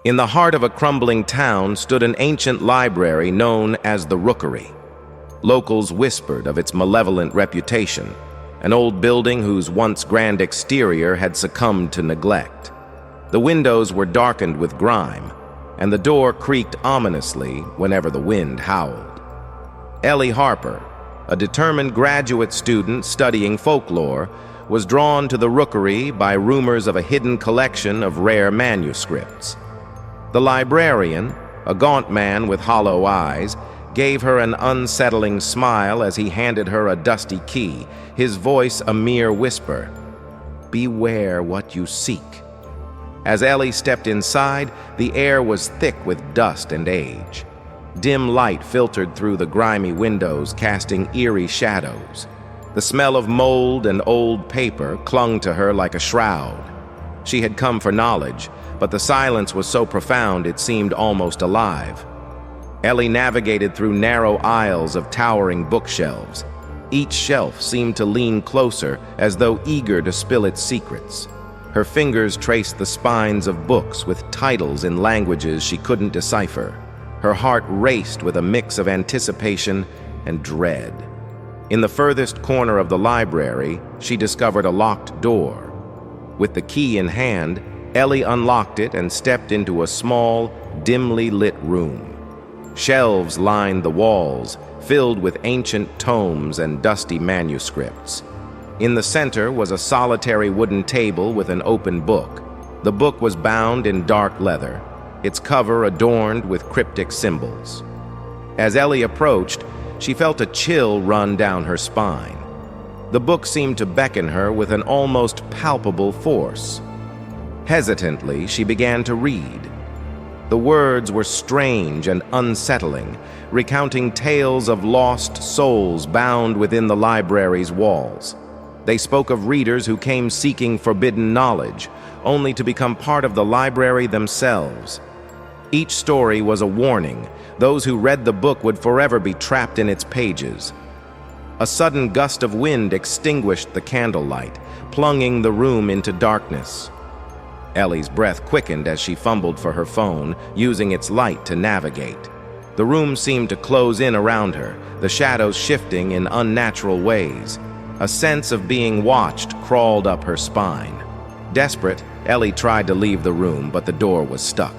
In the heart of a crumbling town stood an ancient library known as the Rookery. Locals whispered of its malevolent reputation, an old building whose once grand exterior had succumbed to neglect. The windows were darkened with grime, and the door creaked ominously whenever the wind howled. Ellie Harper, a determined graduate student studying folklore, was drawn to the Rookery by rumors of a hidden collection of rare manuscripts. The librarian, a gaunt man with hollow eyes, gave her an unsettling smile as he handed her a dusty key, his voice a mere whisper. "Beware what you seek." As Ellie stepped inside, the air was thick with dust and age. Dim light filtered through the grimy windows, casting eerie shadows. The smell of mold and old paper clung to her like a shroud. She had come for knowledge, but the silence was so profound it seemed almost alive. Ellie navigated through narrow aisles of towering bookshelves. Each shelf seemed to lean closer, as though eager to spill its secrets. Her fingers traced the spines of books with titles in languages she couldn't decipher. Her heart raced with a mix of anticipation and dread. In the furthest corner of the library, she discovered a locked door. With the key in hand, Ellie unlocked it and stepped into a small, dimly lit room. Shelves lined the walls, filled with ancient tomes and dusty manuscripts. In the center was a solitary wooden table with an open book. The book was bound in dark leather, its cover adorned with cryptic symbols. As Ellie approached, she felt a chill run down her spine. The book seemed to beckon her with an almost palpable force. Hesitantly, she began to read. The words were strange and unsettling, recounting tales of lost souls bound within the library's walls. They spoke of readers who came seeking forbidden knowledge, only to become part of the library themselves. Each story was a warning. Those who read the book would forever be trapped in its pages. A sudden gust of wind extinguished the candlelight, plunging the room into darkness. Ellie's breath quickened as she fumbled for her phone, using its light to navigate. The room seemed to close in around her, the shadows shifting in unnatural ways. A sense of being watched crawled up her spine. Desperate, Ellie tried to leave the room, but the door was stuck.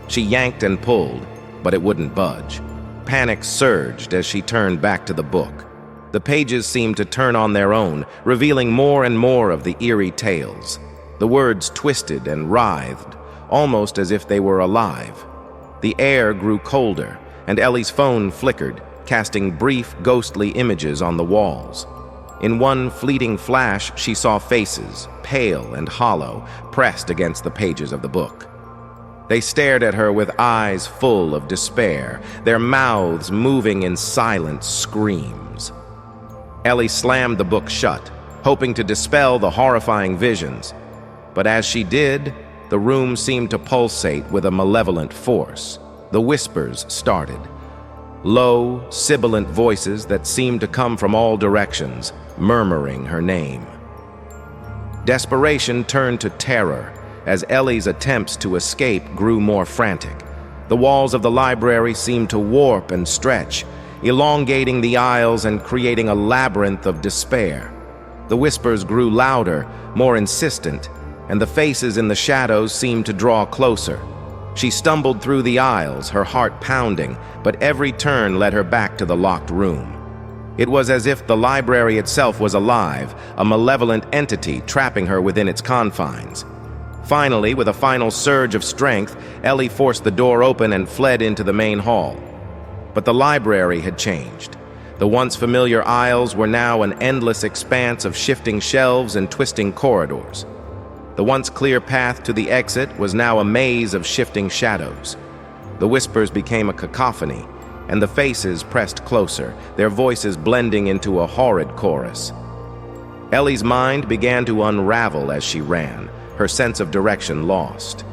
She yanked and pulled, but it wouldn't budge. Panic surged as she turned back to the book. The pages seemed to turn on their own, revealing more and more of the eerie tales. The words twisted and writhed, almost as if they were alive. The air grew colder, and Ellie's phone flickered, casting brief, ghostly images on the walls. In one fleeting flash, she saw faces, pale and hollow, pressed against the pages of the book. They stared at her with eyes full of despair, their mouths moving in silent screams. Ellie slammed the book shut, hoping to dispel the horrifying visions. But as she did, the room seemed to pulsate with a malevolent force. The whispers started. Low, sibilant voices that seemed to come from all directions, murmuring her name. Desperation turned to terror as Ellie's attempts to escape grew more frantic. The walls of the library seemed to warp and stretch, elongating the aisles and creating a labyrinth of despair. The whispers grew louder, more insistent, and the faces in the shadows seemed to draw closer. She stumbled through the aisles, her heart pounding, but every turn led her back to the locked room. It was as if the library itself was alive, a malevolent entity trapping her within its confines. Finally, with a final surge of strength, Ellie forced the door open and fled into the main hall. But the library had changed. The once familiar aisles were now an endless expanse of shifting shelves and twisting corridors. The once clear path to the exit was now a maze of shifting shadows. The whispers became a cacophony, and the faces pressed closer, their voices blending into a horrid chorus. Ellie's mind began to unravel as she ran, her sense of direction lost.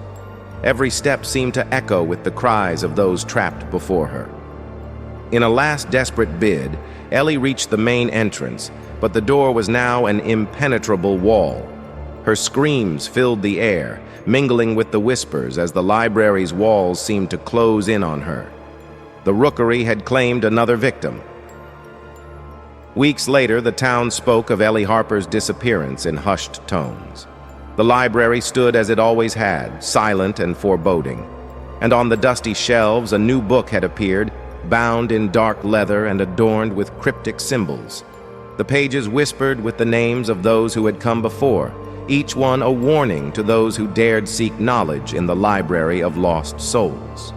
Every step seemed to echo with the cries of those trapped before her. In a last desperate bid, Ellie reached the main entrance, but the door was now an impenetrable wall. Her screams filled the air, mingling with the whispers as the library's walls seemed to close in on her. The rookery had claimed another victim. Weeks later, the town spoke of Ellie Harper's disappearance in hushed tones. The library stood as it always had, silent and foreboding. And on the dusty shelves, a new book had appeared, bound in dark leather and adorned with cryptic symbols. The pages whispered with the names of those who had come before, each one a warning to those who dared seek knowledge in the Library of Lost Souls.